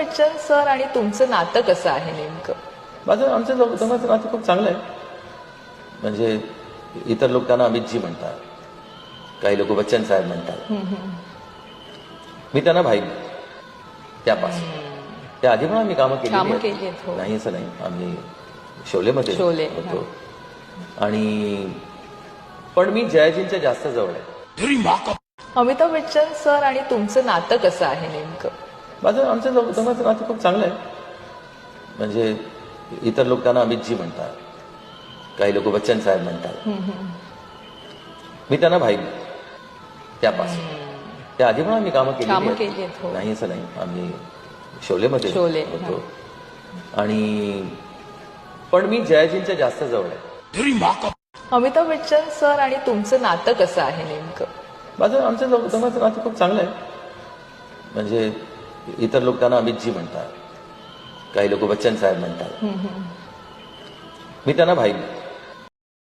Bachchan sir आणि तुमचं नातं कसं आहे नेमकं? आमचं दोघांचं नातं खूप चांगलं आहे. म्हणजे इतर लोक त्यांना अमितजी म्हणतात, काही लोक बच्चन साहेब म्हणतात. मी त्यांना भाई त्यापासून त्या आधी पण आम्ही कामं केली आहेत, हो. नाही असं नाही. आम्ही शोलेमध्ये होतो आणि पण मी जयाजींच्या जास्त जवळ आहे. अमिताभ बच्चन सर आणि तुमचं नातं कसं आहे नेमकं? आमचं दोघांचं नातं खूप चांगलं आहे. म्हणजे इतर लोक त्यांना अमितजी म्हणतात, काही लोक बच्चन साहेब म्हणतात. मी त्यांना भाई त्यापासून त्या आधी पण आम्ही कामं केली आहेत, हो. नाही असं नाही. आम्ही शोलेमध्ये होतो आणि पण मी जयाजींच्या जास्त जवळ आहे. अमिताभ बच्चन सर आणि तुमचं नातं कसं आहे नेमकं? आमचं दोघांचं नातं खूप चांगलं आहे. म्हणजे इतर लोक त्यांना अमितजी म्हणतात, काही लोक बच्चन साहेब म्हणतात. मी त्यांना भाई